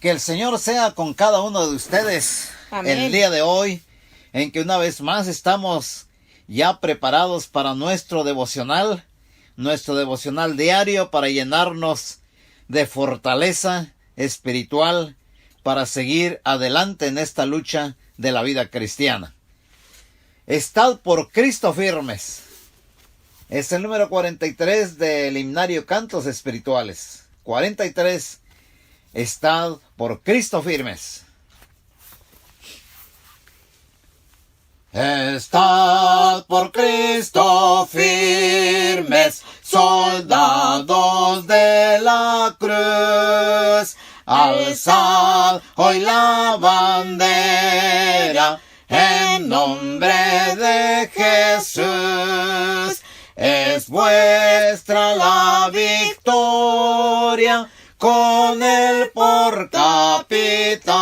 Que el Señor sea con cada uno de ustedes. Amén. El día de hoy, en que una vez más estamos ya preparados para nuestro devocional diario, para llenarnos de fortaleza espiritual para seguir adelante en esta lucha de la vida cristiana. Estad por Cristo firmes. Es el número 43 del himnario Cantos Espirituales. 43. Estad por Cristo firmes. Estad por Cristo firmes, soldados de la cruz. Alzad hoy la bandera en nombre de Jesús. Es vuestra la victoria, con él por capitán.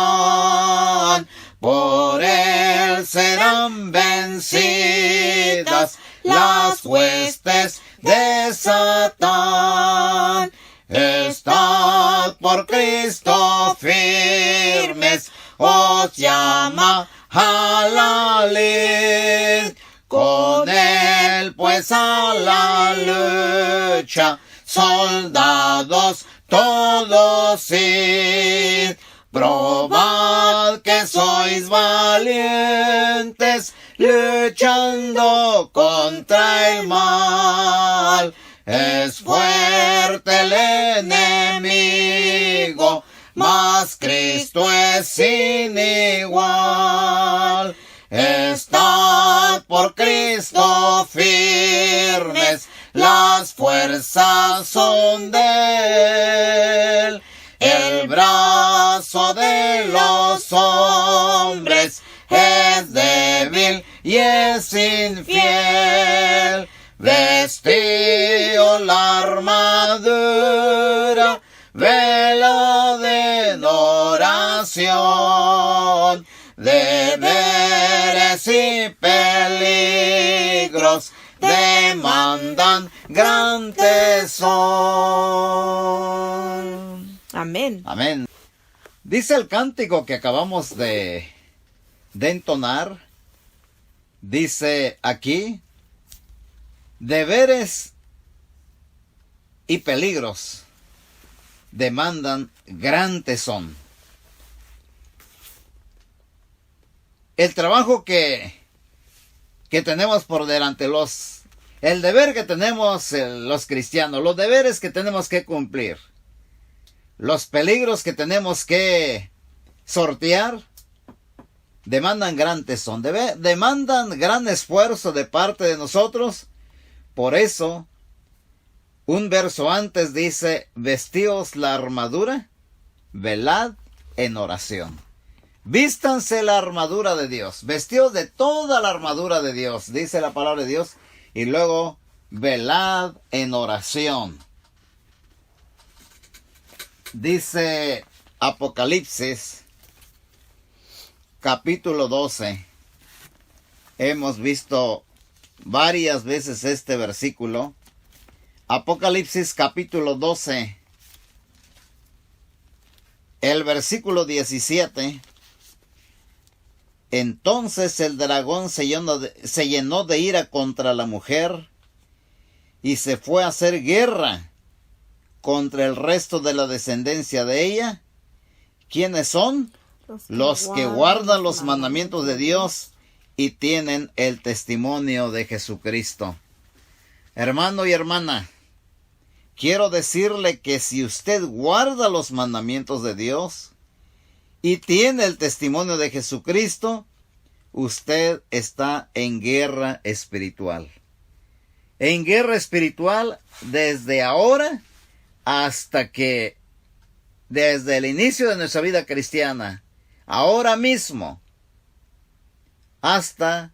Por él serán vencidas las huestes de Satán. Estad por Cristo firmes, os llama a la lid. Con él pues a la lucha, soldados todos id. Probad que sois valientes, luchando contra el mal. Es fuerte el enemigo, mas Cristo es sin igual. Estad por Cristo firmes, las fuerzas son de él. El brazo de los hombres es débil y es infiel. Vestíos la armadura, velad en oración. Deberes y peligros demandan gran tesón. Amén. Amén. Dice el cántico que acabamos de entonar, dice aquí, deberes y peligros demandan gran tesón. El trabajo que tenemos por delante, el deber que tenemos los cristianos, los deberes que tenemos que cumplir, los peligros que tenemos que sortear, demandan gran tesón, demandan gran esfuerzo de parte de nosotros. Por eso, un verso antes dice, vestíos la armadura, velad en oración. Vístanse la armadura de Dios, vestíos de toda la armadura de Dios, dice la palabra de Dios, y luego velad en oración. Dice Apocalipsis, capítulo 12. Hemos visto varias veces este versículo. Apocalipsis, capítulo 12. El versículo 17. Entonces el dragón se llenó de ira contra la mujer y se fue a hacer guerra contra el resto de la descendencia de ella. ¿Quiénes son? Los que guardan los mandamientos de Dios y tienen el testimonio de Jesucristo. Hermano y hermana, quiero decirle que si usted guarda los mandamientos de Dios y tiene el testimonio de Jesucristo, usted está en guerra espiritual. En guerra espiritual desde ahora hasta que, desde el inicio de nuestra vida cristiana, ahora mismo, hasta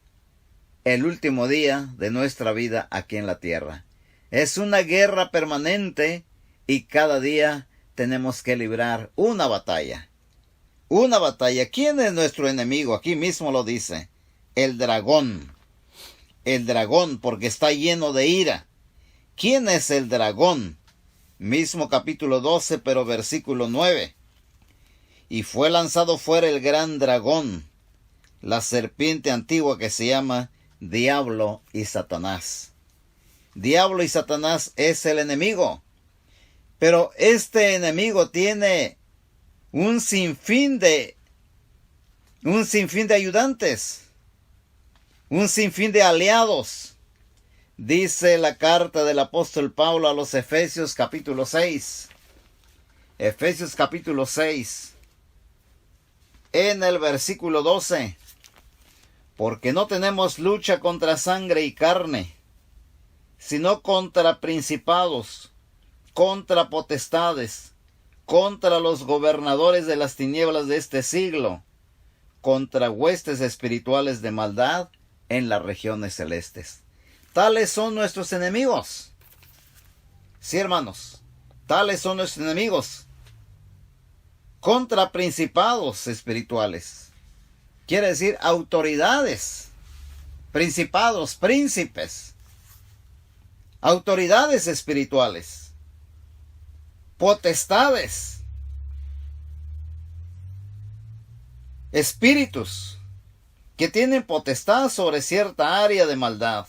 el último día de nuestra vida aquí en la tierra. Es una guerra permanente y cada día tenemos que librar una batalla. Una batalla. ¿Quién es nuestro enemigo? Aquí mismo lo dice. El dragón. El dragón, porque está lleno de ira. ¿Quién es el dragón? Mismo capítulo 12, pero versículo 9. y fue lanzado fuera el gran dragón, la serpiente antigua que se llama Diablo y Satanás. Diablo y Satanás es el enemigo, pero este enemigo tiene un sinfín de ayudantes, un sinfín de aliados. Dice la carta del apóstol Pablo a los Efesios capítulo 6. Efesios capítulo 6. En el versículo 12. Porque no tenemos lucha contra sangre y carne, sino contra principados, contra potestades, contra los gobernadores de las tinieblas de este siglo, contra huestes espirituales de maldad en las regiones celestes. Tales son nuestros enemigos. Sí, hermanos, tales son nuestros enemigos. Contra principados espirituales. Quiere decir autoridades, principados, príncipes, autoridades espirituales, potestades, espíritus que tienen potestad sobre cierta área de maldad,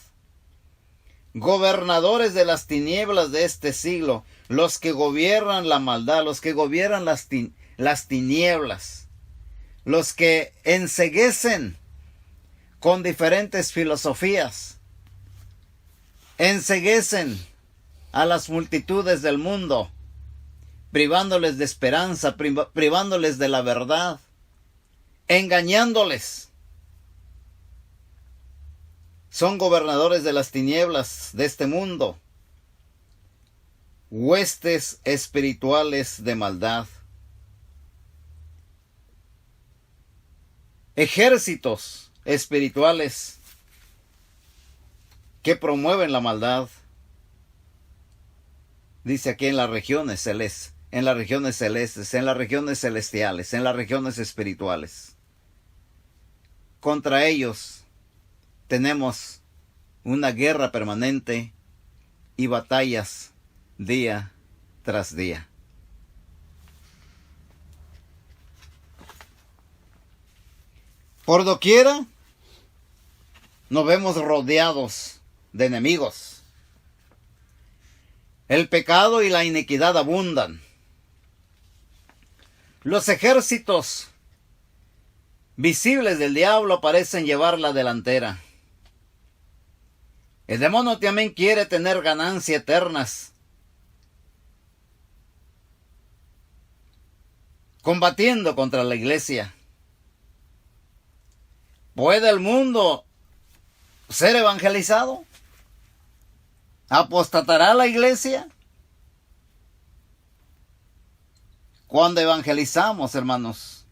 gobernadores de las tinieblas de este siglo, los que gobiernan la maldad, los que gobiernan las tinieblas, los que enceguecen con diferentes filosofías, enceguecen a las multitudes del mundo, privándoles de esperanza, privándoles de la verdad, engañándoles. Son gobernadores de las tinieblas de este mundo, huestes espirituales de maldad, ejércitos espirituales que promueven la maldad. Dice aquí en las regiones celestes, en las regiones celestes, en las regiones celestiales, en las regiones espirituales. Contra ellos tenemos una guerra permanente y batallas día tras día. Por doquiera nos vemos rodeados de enemigos. El pecado y la iniquidad abundan. Los ejércitos visibles del diablo parecen llevar la delantera. El demonio también quiere tener ganancias eternas, combatiendo contra la iglesia. ¿Puede el mundo ser evangelizado? ¿Apostatará la iglesia? Cuando evangelizamos, hermanos,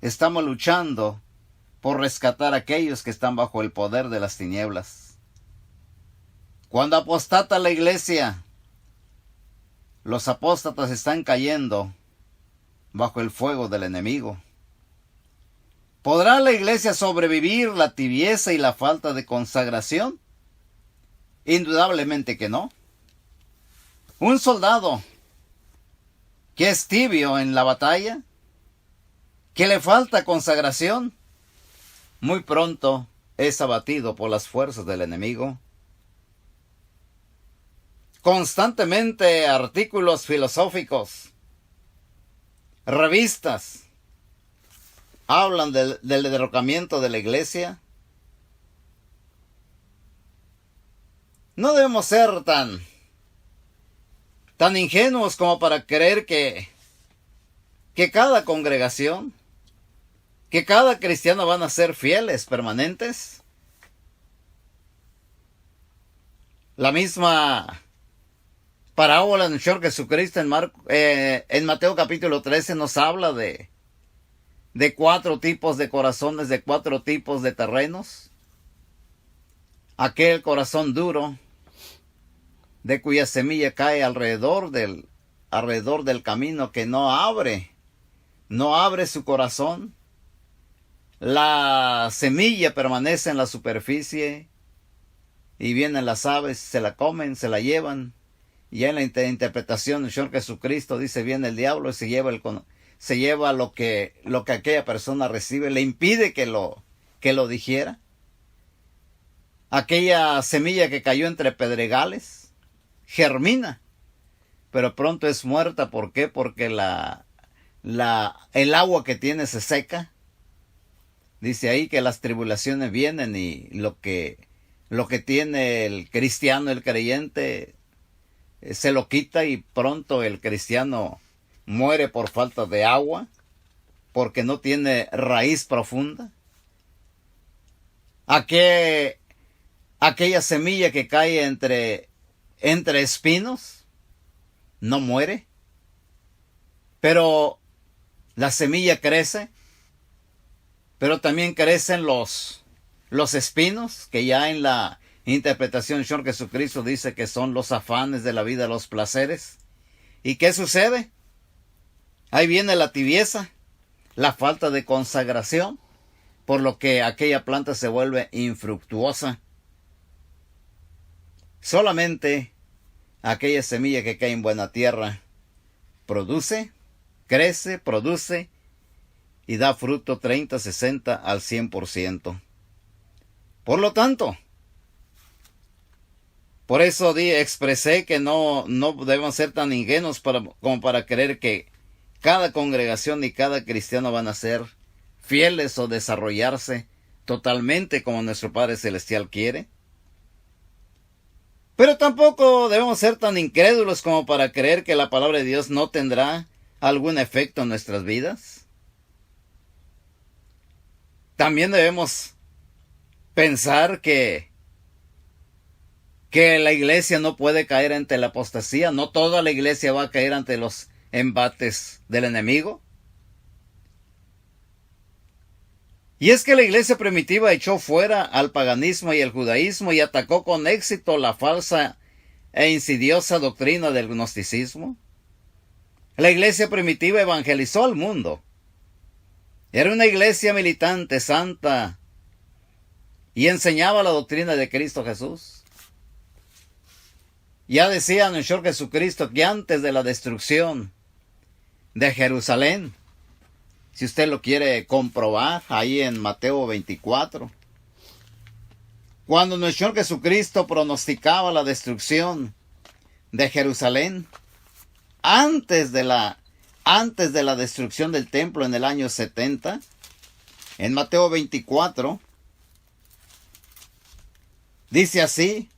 estamos luchando por rescatar a aquellos que están bajo el poder de las tinieblas. Cuando apostata la iglesia, los apóstatas están cayendo bajo el fuego del enemigo. ¿Podrá la iglesia sobrevivir la tibieza y la falta de consagración? Indudablemente que no. Un soldado que es tibio en la batalla, que le falta consagración, muy pronto es abatido por las fuerzas del enemigo. Constantemente artículos filosóficos, revistas, hablan del derrocamiento de la iglesia. No debemos ser tan ingenuos como para creer que cada congregación, que cada cristiano van a ser fieles, permanentes. La misma parábola del Señor Jesucristo en Mateo capítulo 13 nos habla de 4 tipos de corazones, de 4 tipos de terrenos. Aquel corazón duro, de cuya semilla cae alrededor del camino, que no abre su corazón. La semilla permanece en la superficie y vienen las aves, se la comen, se la llevan. Y en la interpretación del Señor Jesucristo dice, viene el diablo y se lleva se lleva lo que aquella persona recibe, le impide que lo digiera. Aquella semilla que cayó entre pedregales germina, pero pronto es muerta. ¿Por qué? Porque el agua que tiene se seca. Dice ahí que las tribulaciones vienen y lo que tiene el cristiano, el creyente, se lo quita, y pronto el cristiano muere por falta de agua, porque no tiene raíz profunda. Aquella semilla que cae entre espinos no muere, pero la semilla crece, pero también crecen los espinos, que ya en la interpretación Señor Jesucristo dice que son los afanes de la vida, los placeres. ¿Y qué sucede? Ahí viene la tibieza, la falta de consagración, por lo que aquella planta se vuelve infructuosa. Solamente aquella semilla que cae en buena tierra produce, crece, produce y da fruto 30, 60 al 100%. Por lo tanto, por eso expresé que no debemos ser tan ingenuos como para creer que cada congregación y cada cristiano van a ser fieles o desarrollarse totalmente como nuestro Padre Celestial quiere. Pero tampoco debemos ser tan incrédulos como para creer que la palabra de Dios no tendrá algún efecto en nuestras vidas. También debemos pensar que la iglesia no puede caer ante la apostasía. No toda la iglesia va a caer ante los embates del enemigo. Y es que la iglesia primitiva echó fuera al paganismo y el judaísmo y atacó con éxito la falsa e insidiosa doctrina del gnosticismo. La iglesia primitiva evangelizó al mundo. Era una iglesia militante, santa, y enseñaba la doctrina de Cristo Jesús. Ya decía nuestro Jesucristo que antes de la destrucción de Jerusalén, si usted lo quiere comprobar, ahí en Mateo 24, cuando nuestro Jesucristo pronosticaba la destrucción de Jerusalén, antes de la destrucción del templo en el año 70, en Mateo 24, dice así,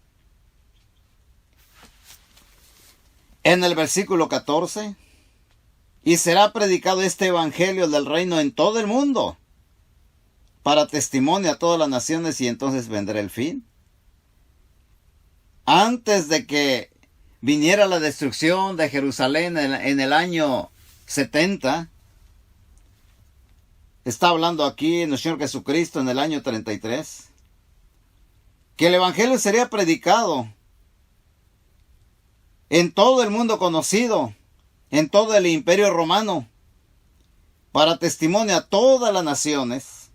en el versículo 14, y será predicado este evangelio del reino en todo el mundo, para testimonio a todas las naciones, y entonces vendrá el fin. Antes de que viniera la destrucción de Jerusalén en el año 70, está hablando aquí nuestro Señor Jesucristo en el año 33, que el evangelio sería predicado en todo el mundo conocido, en todo el imperio romano, para testimonio a todas las naciones.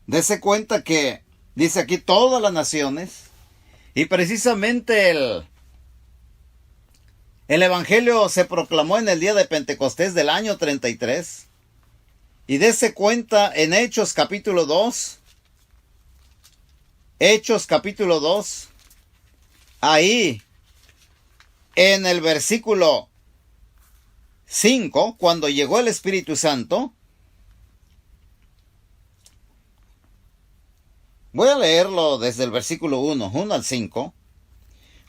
Dese cuenta que dice aquí todas las naciones, y precisamente el evangelio se proclamó en el día de Pentecostés del año 33. Y dese cuenta en Hechos capítulo 2, ahí en el versículo 5, cuando llegó el Espíritu Santo, voy a leerlo desde el versículo 1 al 5.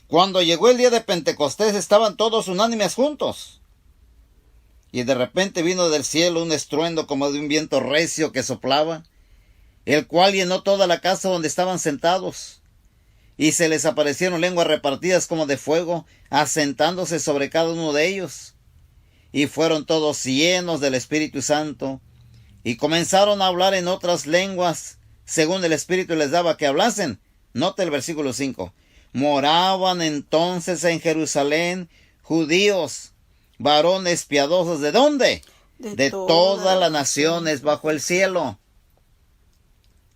Cuando llegó el día de Pentecostés, estaban todos unánimes juntos. Y de repente vino del cielo un estruendo como de un viento recio que soplaba, el cual llenó toda la casa donde estaban sentados. Y se les aparecieron lenguas repartidas como de fuego, asentándose sobre cada uno de ellos. Y fueron todos llenos del Espíritu Santo, y comenzaron a hablar en otras lenguas, según el Espíritu les daba que hablasen. Note el versículo 5. Moraban entonces en Jerusalén judíos, varones piadosos. ¿De dónde? De todas las naciones bajo el cielo.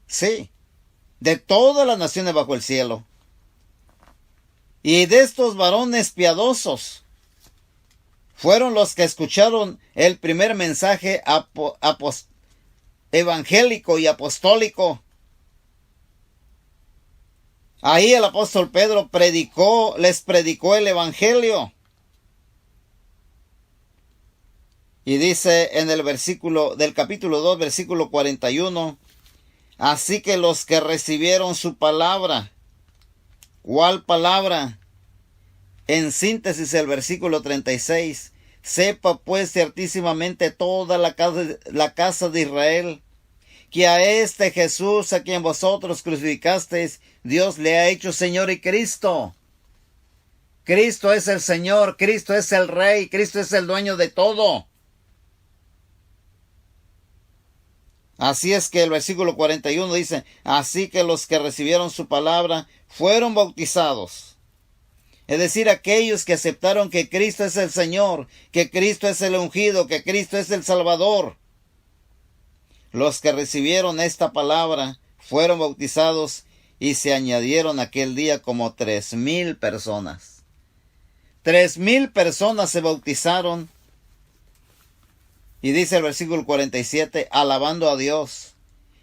Sí, de todas las naciones bajo el cielo. Y de estos varones piadosos fueron los que escucharon el primer mensaje evangélico y apostólico. Ahí el apóstol Pedro les predicó el evangelio. Y dice en el versículo del capítulo 2, versículo 41, así que los que recibieron su palabra, ¿cuál palabra? En síntesis el versículo 36, sepa pues ciertísimamente toda la casa de Israel, que a este Jesús a quien vosotros crucificasteis, Dios le ha hecho Señor y Cristo. Cristo es el Señor, Cristo es el Rey, Cristo es el dueño de todo. Así es que el versículo 41 dice, así que los que recibieron su palabra fueron bautizados. Es decir, aquellos que aceptaron que Cristo es el Señor, que Cristo es el ungido, que Cristo es el Salvador. Los que recibieron esta palabra fueron bautizados y se añadieron aquel día como 3,000 personas. 3,000 personas se bautizaron. Y dice el versículo 47, alabando a Dios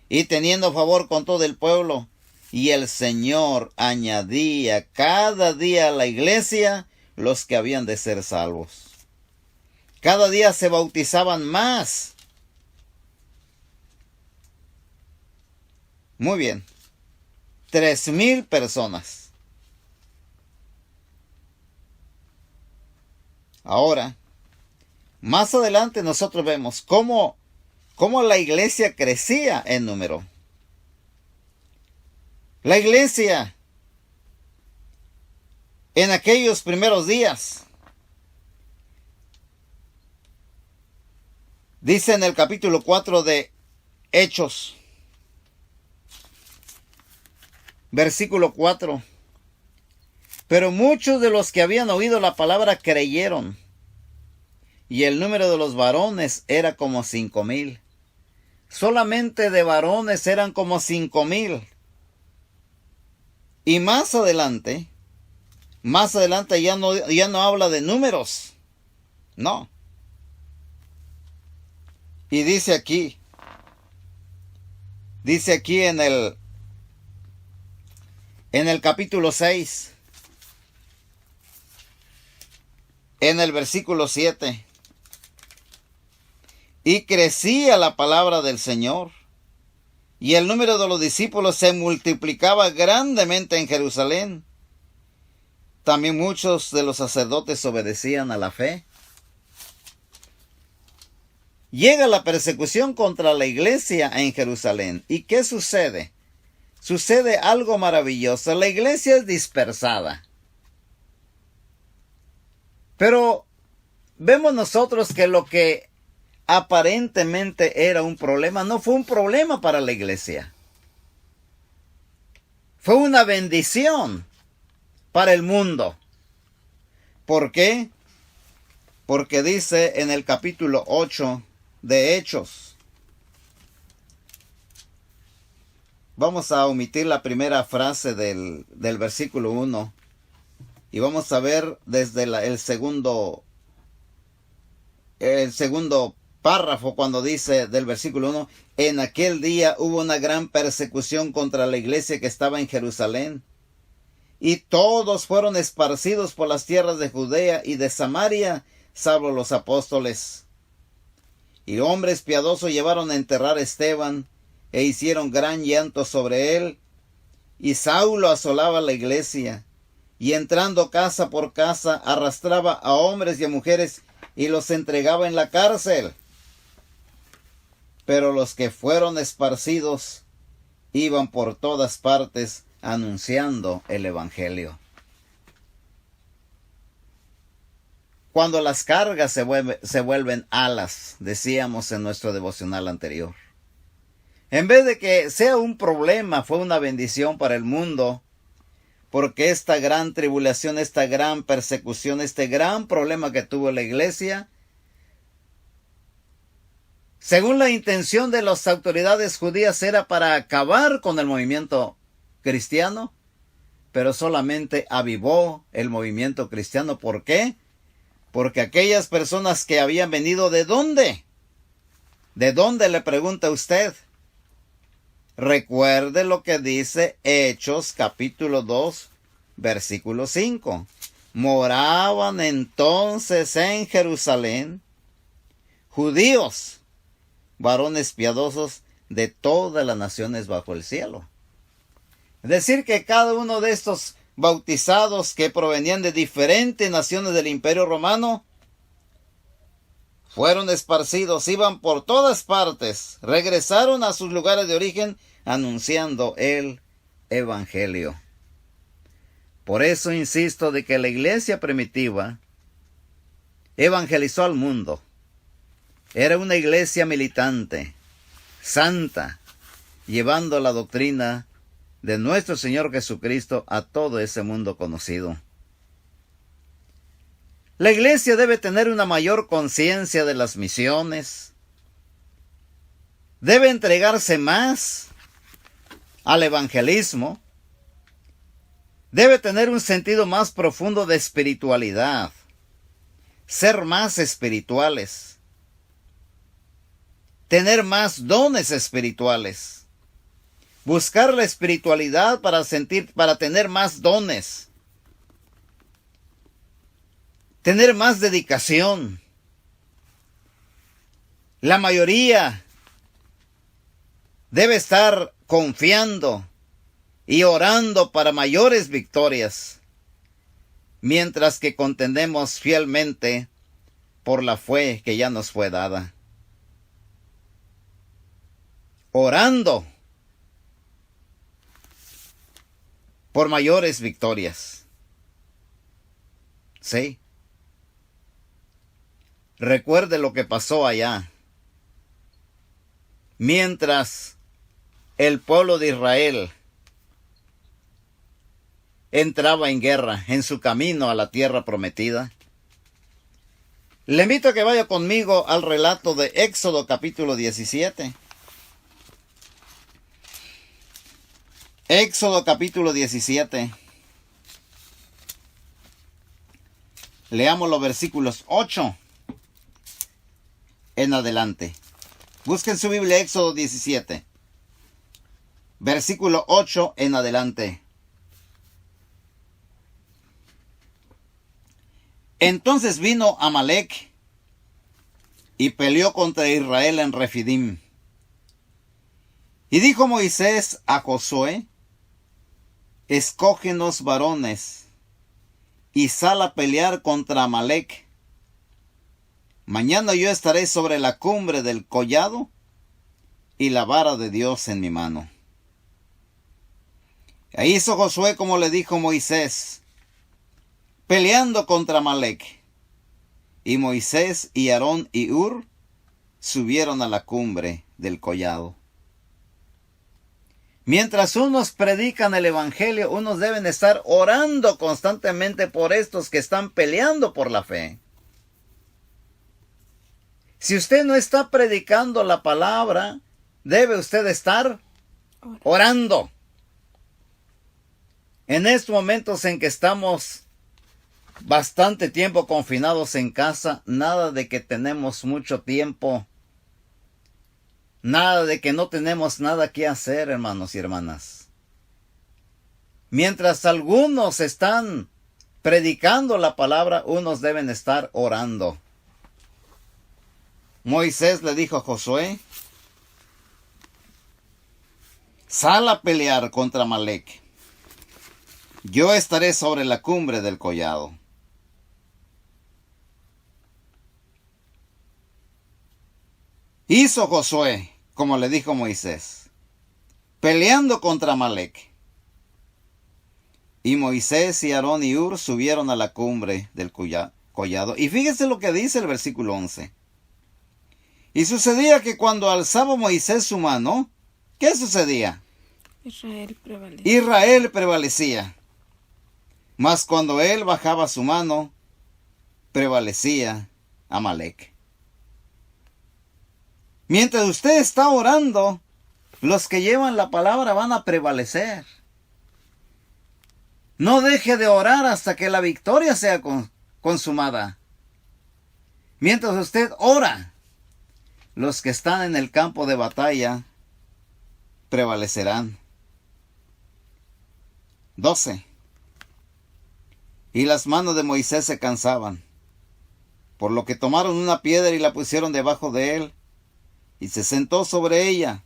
y teniendo favor con todo el pueblo. Y el Señor añadía cada día a la iglesia los que habían de ser salvos. Cada día se bautizaban más. Muy bien. 3,000 personas. Ahora, más adelante nosotros vemos cómo la iglesia crecía en número. La iglesia en aquellos primeros días, dice en el capítulo 4 de Hechos, versículo 4, pero muchos de los que habían oído la palabra creyeron, y el número de los varones era como 5,000. Solamente de varones eran como 5,000. Y más adelante ya no habla de números. No. Y dice aquí en el capítulo 6, en el versículo 7, y crecía la palabra del Señor, y el número de los discípulos se multiplicaba grandemente en Jerusalén. También muchos de los sacerdotes obedecían a la fe. Llega la persecución contra la iglesia en Jerusalén. ¿Y qué sucede? Sucede algo maravilloso. La iglesia es dispersada. Pero vemos nosotros que lo que aparentemente era un problema, no fue un problema para la iglesia. Fue una bendición para el mundo. ¿Por qué? Porque dice en el capítulo 8 de Hechos. Vamos a omitir la primera frase del versículo 1 y vamos a ver desde el segundo párrafo, cuando dice del versículo 1, en aquel día hubo una gran persecución contra la iglesia que estaba en Jerusalén, y todos fueron esparcidos por las tierras de Judea y de Samaria, salvo los apóstoles. Y hombres piadosos llevaron a enterrar a Esteban, e hicieron gran llanto sobre él, y Saulo asolaba la iglesia, y entrando casa por casa, arrastraba a hombres y a mujeres, y los entregaba en la cárcel. Pero los que fueron esparcidos iban por todas partes anunciando el evangelio. Cuando las cargas se vuelven alas, decíamos en nuestro devocional anterior. En vez de que sea un problema, fue una bendición para el mundo, porque esta gran tribulación, esta gran persecución, este gran problema que tuvo la iglesia, según la intención de las autoridades judías, era para acabar con el movimiento cristiano, pero solamente avivó el movimiento cristiano. ¿Por qué? Porque aquellas personas que habían venido, ¿de dónde? ¿De dónde, le pregunta usted? Recuerde lo que dice Hechos capítulo 2, versículo 5. Moraban entonces en Jerusalén judíos, varones piadosos de todas las naciones bajo el cielo. Es decir, que cada uno de estos bautizados que provenían de diferentes naciones del Imperio Romano fueron esparcidos, iban por todas partes, regresaron a sus lugares de origen anunciando el Evangelio. Por eso insisto de que la iglesia primitiva evangelizó al mundo. Era una iglesia militante, santa, llevando la doctrina de nuestro Señor Jesucristo a todo ese mundo conocido. La iglesia debe tener una mayor conciencia de las misiones, debe entregarse más al evangelismo, debe tener un sentido más profundo de espiritualidad, ser más espirituales, tener más dones espirituales, buscar la espiritualidad para tener más dones, tener más dedicación. La mayoría debe estar confiando y orando para mayores victorias, mientras que contendemos fielmente por la fe que ya nos fue dada. Orando por mayores victorias. Sí. Recuerde lo que pasó allá. Mientras el pueblo de Israel entraba en guerra en su camino a la tierra prometida. Le invito a que vaya conmigo al relato de Éxodo capítulo 17. Éxodo capítulo 17. Leamos los versículos 8 en adelante. Busquen su Biblia, Éxodo 17. Versículo 8 en adelante. Entonces vino Amalec y peleó contra Israel en Refidim. Y dijo Moisés a Josué: escógenos varones y sal a pelear contra Amalec. Mañana yo estaré sobre la cumbre del collado y la vara de Dios en mi mano. E hizo Josué como le dijo Moisés, peleando contra Amalec. Y Moisés y Aarón y Hur subieron a la cumbre del collado. Mientras unos predican el Evangelio, unos deben estar orando constantemente por estos que están peleando por la fe. Si usted no está predicando la palabra, debe usted estar orando. En estos momentos en que estamos bastante tiempo confinados en casa, nada de que tenemos mucho tiempo, nada de que no tenemos nada que hacer, hermanos y hermanas. Mientras algunos están predicando la palabra, unos deben estar orando. Moisés le dijo a Josué: sal a pelear contra Amalec. Yo estaré sobre la cumbre del collado. Hizo Josué como le dijo Moisés, peleando contra Amalec. Y Moisés y Aarón y Hur subieron a la cumbre del collado. Y fíjese lo que dice el versículo 11. Y sucedía que cuando alzaba Moisés su mano, ¿qué sucedía? Israel prevalecía. Mas cuando él bajaba su mano, prevalecía Amalec. Mientras usted está orando, los que llevan la palabra van a prevalecer. No deje de orar hasta que la victoria sea consumada. Mientras usted ora, los que están en el campo de batalla prevalecerán. 12. Y las manos de Moisés se cansaban, por lo que tomaron una piedra y la pusieron debajo de él, y se sentó sobre ella.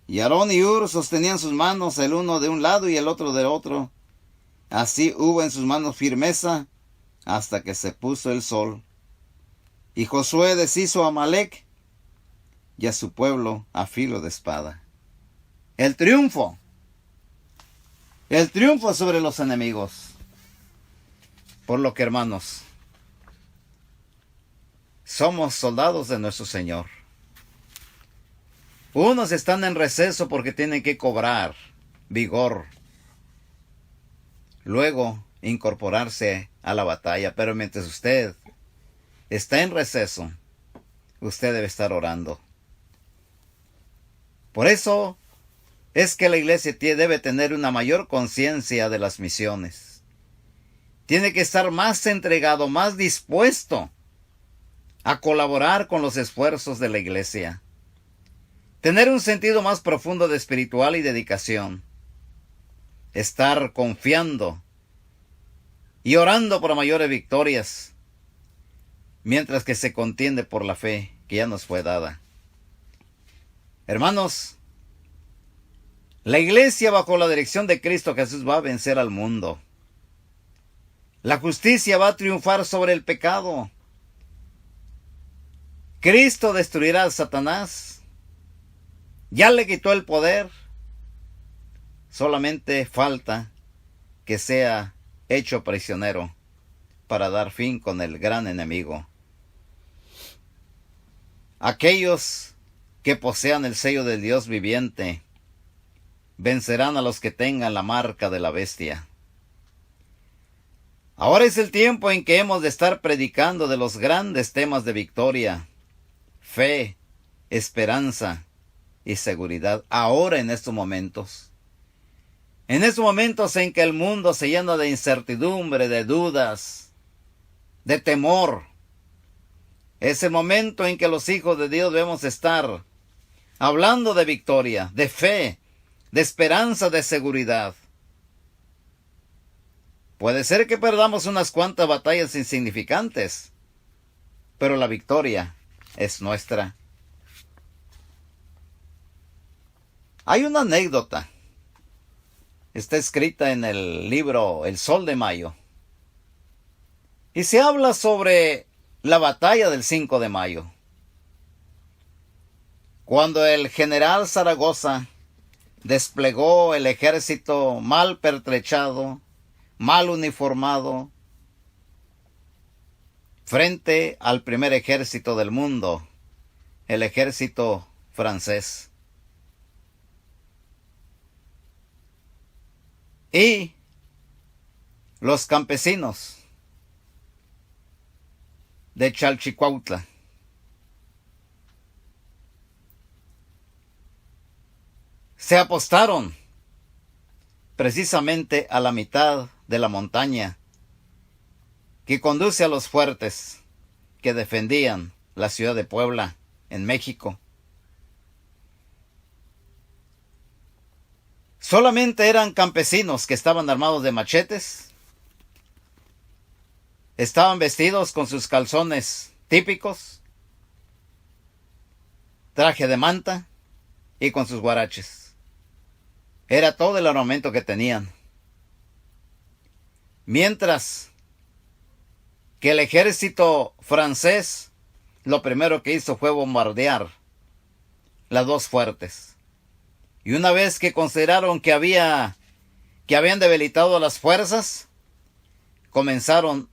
Y Aarón y Hur sostenían sus manos, el uno de un lado y el otro del otro. Así hubo en sus manos firmeza hasta que se puso el sol. Y Josué deshizo a Amalec y a su pueblo a filo de espada. El triunfo sobre los enemigos. Por lo que, hermanos, somos soldados de nuestro Señor. Unos están en receso porque tienen que cobrar vigor, luego incorporarse a la batalla. Pero mientras usted está en receso, usted debe estar orando. Por eso es que la iglesia debe tener una mayor conciencia de las misiones. Tiene que estar más entregado, más dispuesto a colaborar con los esfuerzos de la iglesia. Tener un sentido más profundo de espiritual y dedicación. Estar confiando y orando por mayores victorias, mientras que se contiende por la fe que ya nos fue dada. Hermanos, la iglesia bajo la dirección de Cristo Jesús va a vencer al mundo. La justicia va a triunfar sobre el pecado. Cristo destruirá a Satanás. Ya le quitó el poder. Solamente falta que sea hecho prisionero para dar fin con el gran enemigo. Aquellos que posean el sello del Dios viviente vencerán a los que tengan la marca de la bestia. Ahora es el tiempo en que hemos de estar predicando de los grandes temas de victoria, fe, esperanza y seguridad. Ahora en estos momentos. En estos momentos en que el mundo se llena de incertidumbre, de dudas, de temor. Es el momento en que los hijos de Dios debemos estar hablando de victoria, de fe, de esperanza, de seguridad. Puede ser que perdamos unas cuantas batallas insignificantes, pero la victoria es nuestra. Hay una anécdota. Está escrita en el libro El Sol de Mayo. Y se habla sobre la batalla del 5 de mayo. Cuando el general Zaragoza desplegó el ejército mal pertrechado, mal uniformado, frente al primer ejército del mundo, el ejército francés. Y los campesinos de Chalchicuautla se apostaron precisamente a la mitad de la montaña que conduce a los fuertes que defendían la ciudad de Puebla, en México. Solamente eran campesinos que estaban armados de machetes, estaban vestidos con sus calzones típicos, traje de manta y con sus guaraches. Era todo el armamento que tenían. Mientras que el ejército francés lo primero que hizo fue bombardear las dos fuertes. Y una vez que consideraron que habían debilitado las fuerzas, comenzaron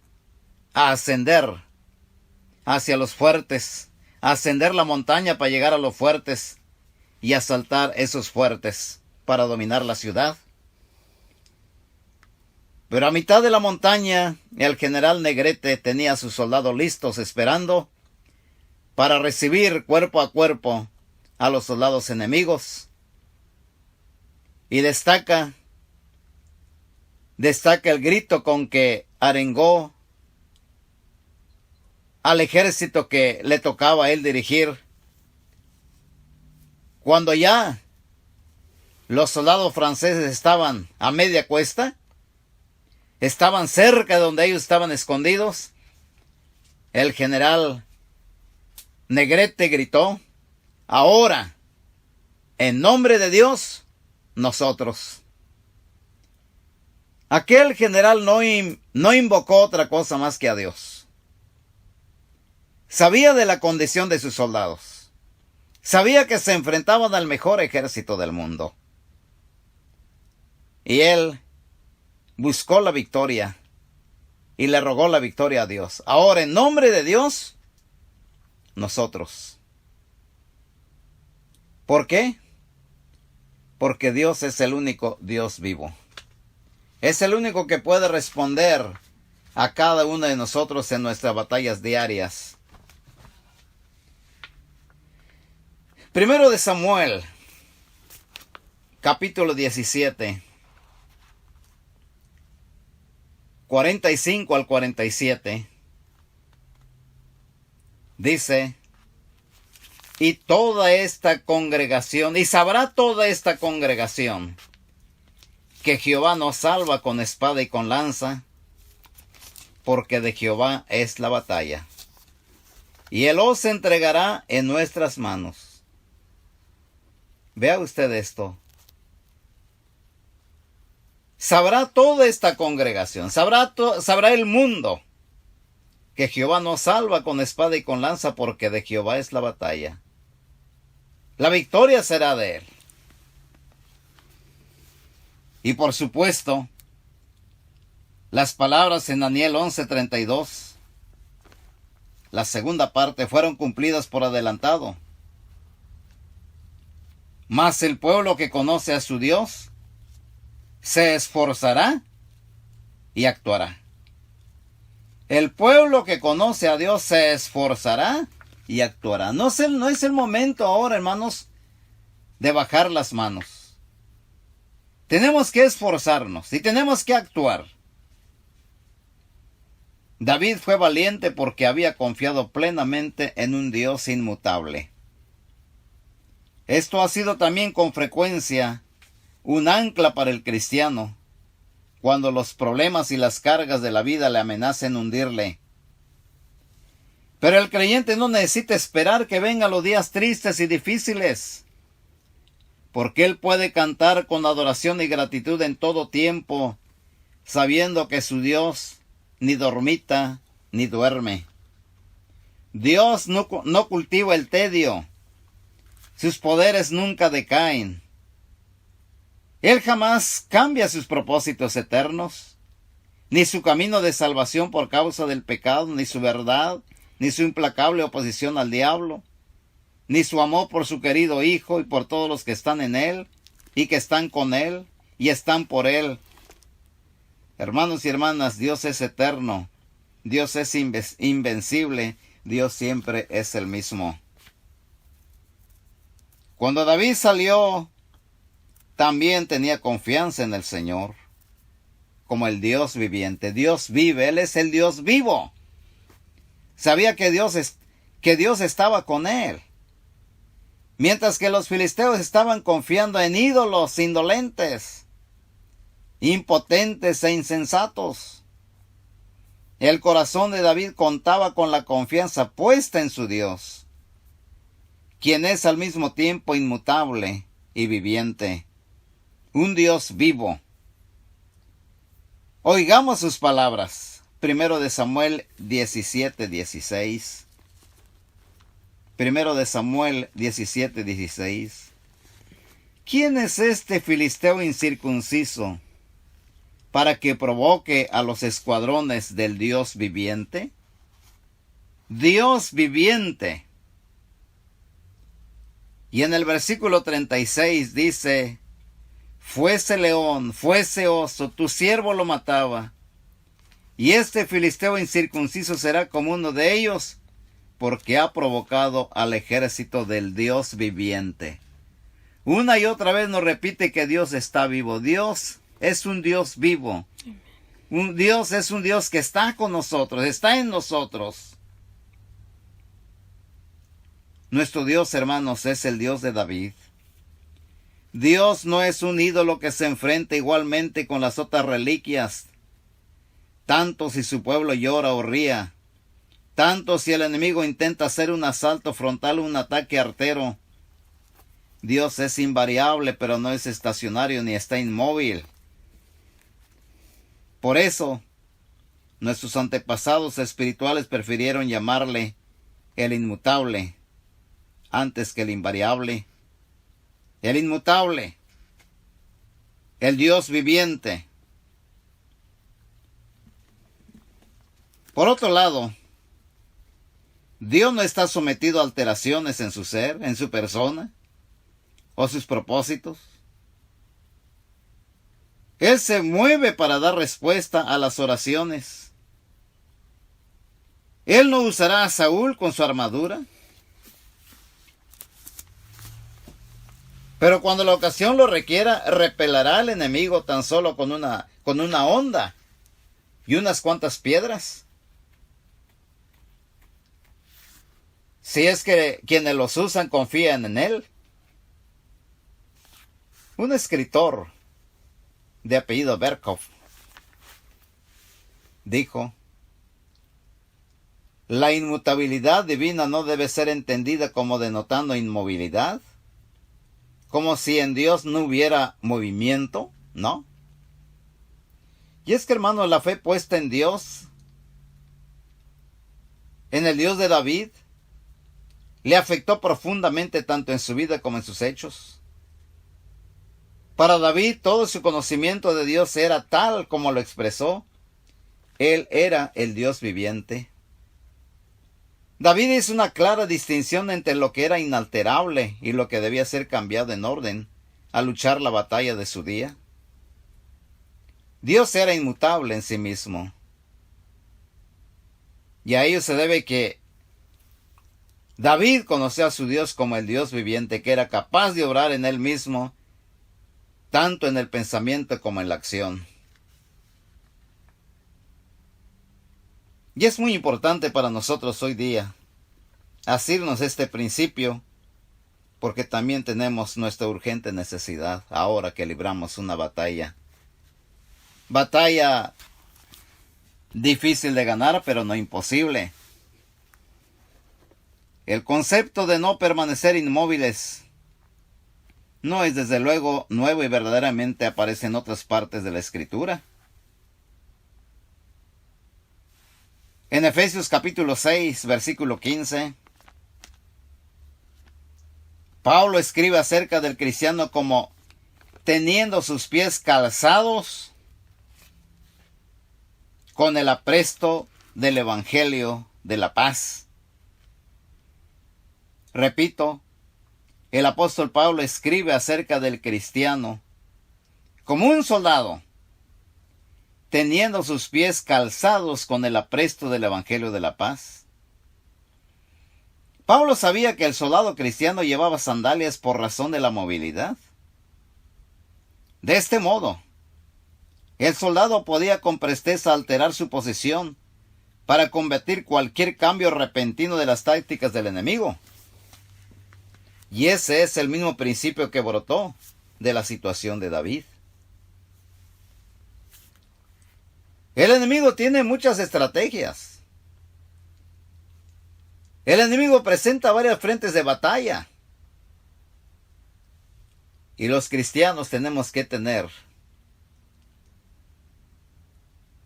a ascender hacia los fuertes, a ascender la montaña para llegar a los fuertes y asaltar esos fuertes para dominar la ciudad. Pero a mitad de la montaña, el general Negrete tenía a sus soldados listos esperando para recibir cuerpo a cuerpo a los soldados enemigos. Y destaca el grito con que arengó al ejército que le tocaba a él dirigir. Cuando ya los soldados franceses estaban a media cuesta, estaban cerca de donde ellos estaban escondidos, el general Negrete gritó: ahora, en nombre de Dios, nosotros. Aquel general no invocó otra cosa más que a Dios. Sabía de la condición de sus soldados. Sabía que se enfrentaban al mejor ejército del mundo. Y él buscó la victoria y le rogó la victoria a Dios. Ahora, en nombre de Dios, nosotros. ¿Por qué? Porque Dios es el único Dios vivo. Es el único que puede responder a cada uno de nosotros en nuestras batallas diarias. Primero de Samuel, capítulo 17, 45 al 47, dice: y toda esta congregación, y sabrá toda esta congregación, que Jehová nos salva con espada y con lanza, porque de Jehová es la batalla, y Él os entregará en nuestras manos. Vea usted esto. Sabrá toda esta congregación, sabrá el mundo, que Jehová nos salva con espada y con lanza, porque de Jehová es la batalla. La victoria será de Él. Y por supuesto, las palabras en Daniel 11:32, la segunda parte, fueron cumplidas por adelantado. Mas el pueblo que conoce a su Dios se esforzará y actuará. El pueblo que conoce a Dios se esforzará y actuará. No es el momento ahora, hermanos, de bajar las manos. Tenemos que esforzarnos y tenemos que actuar. David fue valiente porque había confiado plenamente en un Dios inmutable. Esto ha sido también con frecuencia un ancla para el cristiano, cuando los problemas y las cargas de la vida le amenacen hundirle. Pero el creyente no necesita esperar que vengan los días tristes y difíciles, porque él puede cantar con adoración y gratitud en todo tiempo, sabiendo que su Dios ni dormita ni duerme. Dios no cultiva el tedio. Sus poderes nunca decaen. Él jamás cambia sus propósitos eternos, ni su camino de salvación por causa del pecado, ni su verdad, ni su implacable oposición al diablo, ni su amor por su querido Hijo y por todos los que están en Él, y que están con Él, y están por Él. Hermanos y hermanas, Dios es eterno, Dios es invencible, Dios siempre es el mismo. Cuando David salió, también tenía confianza en el Señor, como el Dios viviente. Dios vive, Él es el Dios vivo. Sabía que Dios estaba con él. Mientras que los filisteos estaban confiando en ídolos indolentes, impotentes e insensatos. El corazón de David contaba con la confianza puesta en su Dios, quien es al mismo tiempo inmutable y viviente, un Dios vivo. Oigamos sus palabras. Primero de Samuel 17:16. Primero de Samuel 17:16. ¿Quién es este filisteo incircunciso para que provoque a los escuadrones del Dios viviente? Dios viviente. Y en el versículo 36 dice: fuese león, fuese oso, tu siervo lo mataba. Y este filisteo incircunciso será como uno de ellos, porque ha provocado al ejército del Dios viviente. Una y otra vez nos repite que Dios está vivo. Dios es un Dios vivo. Dios es un Dios que está con nosotros, está en nosotros. Nuestro Dios, hermanos, es el Dios de David. Dios no es un ídolo que se enfrenta igualmente con las otras reliquias, tanto si su pueblo llora o ría, tanto si el enemigo intenta hacer un asalto frontal o un ataque artero. Dios es invariable, pero no es estacionario ni está inmóvil. Por eso, nuestros antepasados espirituales prefirieron llamarle el inmutable antes que el invariable. El inmutable, el Dios viviente. Por otro lado, Dios no está sometido a alteraciones en su ser, en su persona o sus propósitos. Él se mueve para dar respuesta a las oraciones. Él no usará a Saúl con su armadura, pero cuando la ocasión lo requiera, repelará al enemigo tan solo con una honda y unas cuantas piedras. Si es que quienes los usan confían en él. Un escritor de apellido Berkov dijo: la inmutabilidad divina no debe ser entendida como denotando inmovilidad, como si en Dios no hubiera movimiento, ¿no? Y es que, hermanos, la fe puesta en Dios, en el Dios de David, le afectó profundamente tanto en su vida como en sus hechos. Para David, todo su conocimiento de Dios era tal como lo expresó. Él era el Dios viviente. David hizo una clara distinción entre lo que era inalterable y lo que debía ser cambiado en orden a luchar la batalla de su día. Dios era inmutable en sí mismo. Y a ello se debe que David conoció a su Dios como el Dios viviente, que era capaz de obrar en él mismo, tanto en el pensamiento como en la acción. Y es muy importante para nosotros hoy día asirnos este principio, porque también tenemos nuestra urgente necesidad ahora que libramos una batalla. Batalla difícil de ganar, pero no imposible. El concepto de no permanecer inmóviles no es desde luego nuevo y verdaderamente aparece en otras partes de la Escritura. En Efesios capítulo 6, versículo 15, Pablo escribe acerca del cristiano como teniendo sus pies calzados con el apresto del Evangelio de la paz. Repito, el apóstol Pablo escribe acerca del cristiano como un soldado, teniendo sus pies calzados con el apresto del Evangelio de la paz. Pablo sabía que el soldado cristiano llevaba sandalias por razón de la movilidad. De este modo, el soldado podía con presteza alterar su posición para combatir cualquier cambio repentino de las tácticas del enemigo. Y ese es el mismo principio que brotó de la situación de David. El enemigo tiene muchas estrategias. El enemigo presenta varios frentes de batalla. Y los cristianos tenemos que tener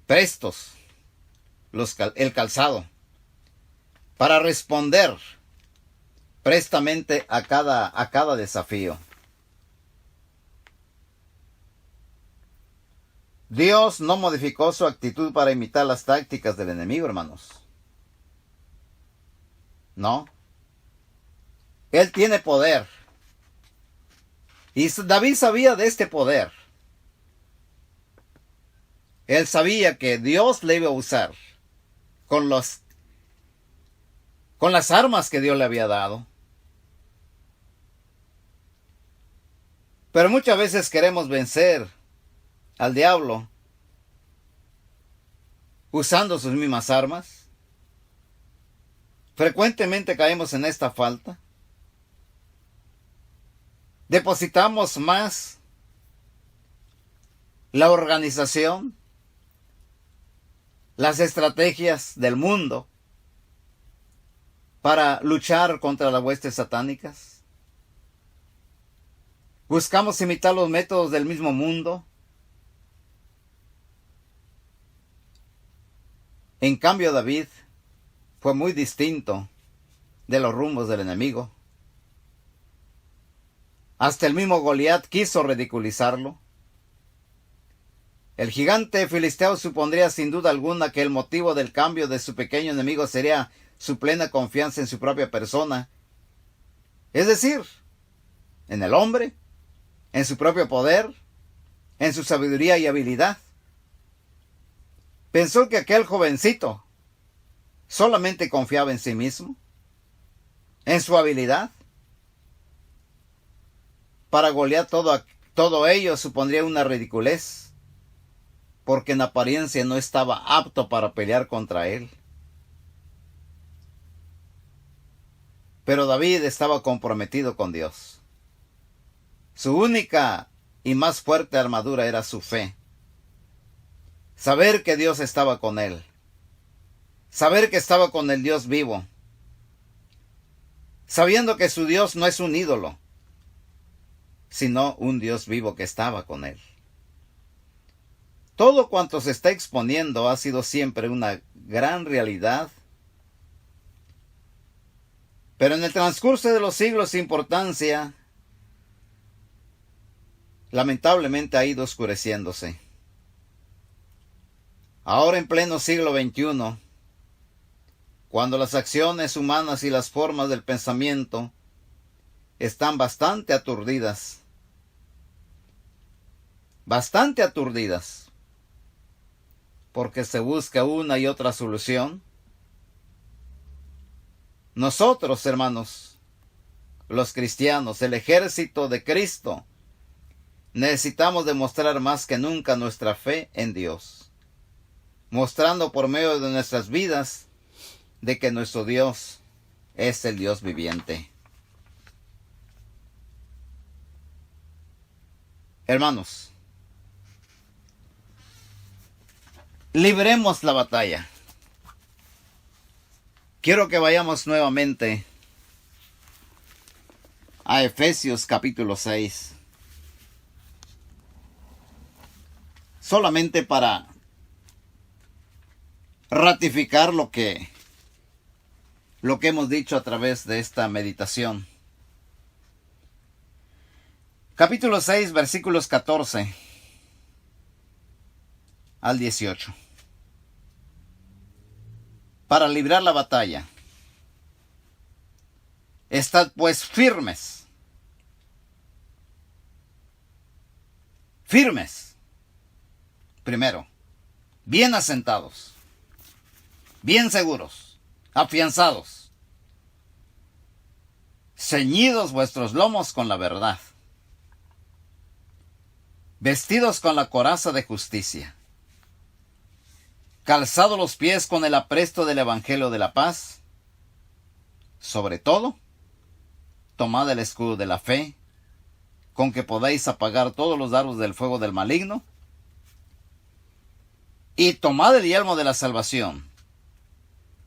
prestos el calzado para responder prestamente a cada desafío. Dios no modificó su actitud para imitar las tácticas del enemigo, hermanos. No. Él tiene poder. Y David sabía de este poder. Él sabía que Dios le iba a usar con las armas que Dios le había dado. Pero muchas veces queremos vencer al diablo usando sus mismas armas. Frecuentemente caemos en esta falta. depositamos más la organización, las estrategias del mundo para luchar contra las huestes satánicas. Buscamos imitar los métodos del mismo mundo. En cambio, David fue muy distinto de los rumbos del enemigo. Hasta el mismo Goliat quiso ridiculizarlo. El gigante filisteo supondría sin duda alguna que el motivo del cambio de su pequeño enemigo sería su plena confianza en su propia persona, es decir, en el hombre, en su propio poder, en su sabiduría y habilidad. Pensó que aquel jovencito solamente confiaba en sí mismo, en su habilidad. Para Goliat todo ello supondría una ridiculez, porque en apariencia no estaba apto para pelear contra él. Pero David estaba comprometido con Dios. Su única y más fuerte armadura era su fe. Saber que Dios estaba con él. Saber que estaba con el Dios vivo. Sabiendo que su Dios no es un ídolo, sino un Dios vivo que estaba con él. Todo cuanto se está exponiendo ha sido siempre una gran realidad, pero en el transcurso de los siglos su importancia lamentablemente ha ido oscureciéndose. Ahora en pleno siglo XXI, cuando las acciones humanas y las formas del pensamiento están bastante aturdidas, porque se busca una y otra solución, nosotros, hermanos, los cristianos, el ejército de Cristo, necesitamos demostrar más que nunca nuestra fe en Dios, mostrando por medio de nuestras vidas de que nuestro Dios es el Dios viviente. Hermanos, libremos la batalla. Quiero que vayamos nuevamente a Efesios capítulo 6. Solamente para ratificar lo que hemos dicho a través de esta meditación. Capítulo 6, versículos 14 al 18. Para librar la batalla, estad pues firmes. Firmes. Primero, bien asentados, bien seguros, afianzados, ceñidos vuestros lomos con la verdad, vestidos con la coraza de justicia, calzados los pies con el apresto del evangelio de la paz, sobre todo, tomad el escudo de la fe, con que podáis apagar todos los dardos del fuego del maligno, y tomad el yelmo de la salvación,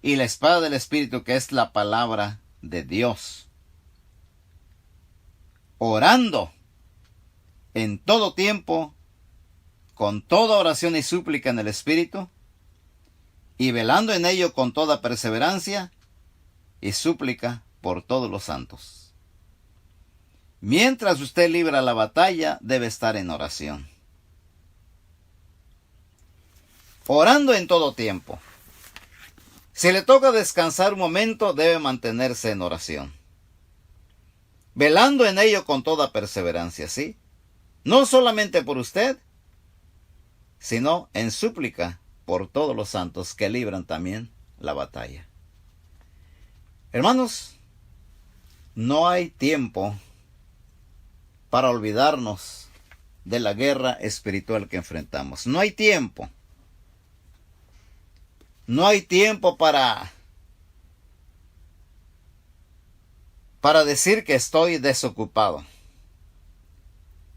y la espada del Espíritu, que es la palabra de Dios, orando en todo tiempo, con toda oración y súplica en el Espíritu, y velando en ello con toda perseverancia y súplica por todos los santos. Mientras usted libra la batalla, debe estar en oración. Orando en todo tiempo. Si le toca descansar un momento, debe mantenerse en oración. Velando en ello con toda perseverancia, ¿sí? No solamente por usted, sino en súplica por todos los santos que libran también la batalla. Hermanos, no hay tiempo para olvidarnos de la guerra espiritual que enfrentamos. No hay tiempo. No hay tiempo para decir que estoy desocupado.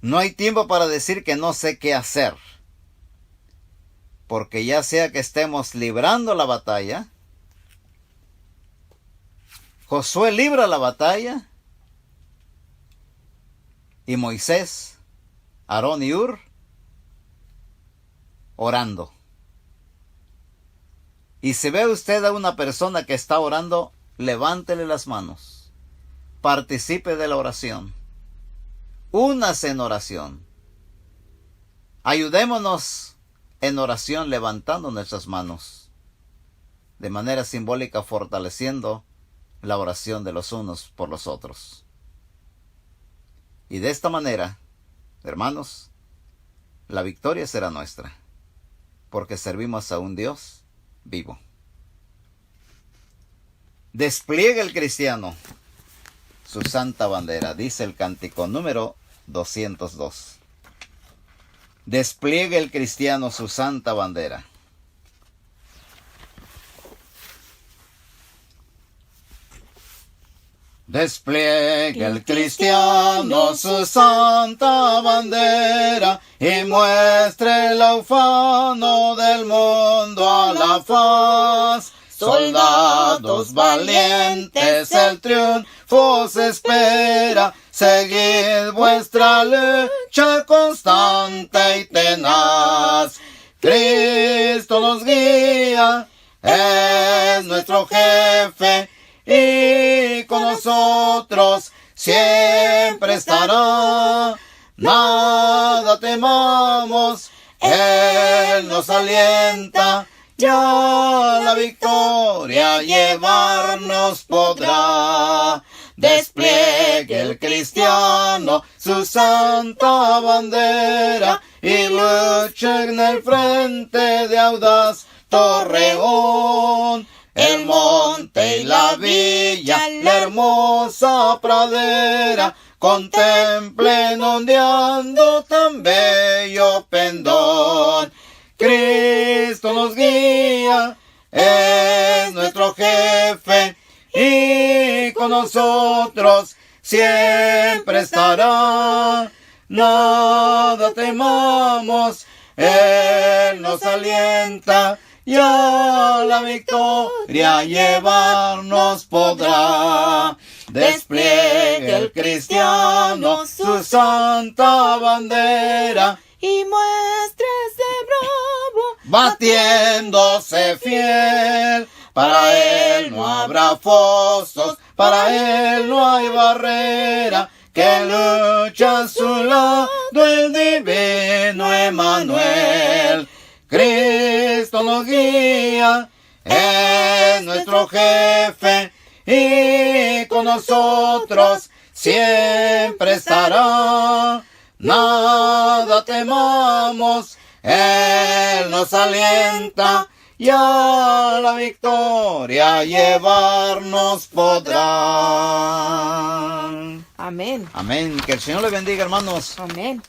No hay tiempo para decir que no sé qué hacer. Porque ya sea que estemos librando la batalla, Josué libra la batalla y Moisés, Aarón y Hur orando. Y si ve usted a una persona que está orando, levántele las manos. Participe de la oración. Únase en oración. Ayudémonos en oración levantando nuestras manos. De manera simbólica fortaleciendo la oración de los unos por los otros. Y de esta manera, hermanos, la victoria será nuestra. Porque servimos a un Dios vivo. Despliega el cristiano su santa bandera, dice el cántico número 202. Despliega el cristiano su santa bandera. Despliegue el cristiano su santa bandera y muestre el ufano del mundo a la faz. Soldados valientes, el triunfo se espera. Seguid vuestra lucha constante y tenaz. Cristo nos guía, es nuestro jefe, y con nosotros siempre estará. Nada temamos, Él nos alienta, ya la victoria llevarnos podrá. Despliegue el cristiano su santa bandera y lucha en el frente de audaz Torreón. El monte y la villa, la hermosa pradera, contemplen ondeando tan bello pendón. Cristo nos guía, es nuestro jefe, y con nosotros siempre estará. Nada temamos, Él nos alienta, ya la victoria llevarnos podrá. Despliegue el cristiano su santa bandera y muéstrese bravo, batiéndose fiel. Para Él no habrá fosos, para Él no hay barrera, que lucha a su lado el divino Emmanuel. Cristo nos guía, es nuestro jefe, y con nosotros siempre estará. Nada temamos, Él nos alienta, ya la victoria llevarnos podrá. Amén. Amén. Que el Señor le bendiga, hermanos. Amén.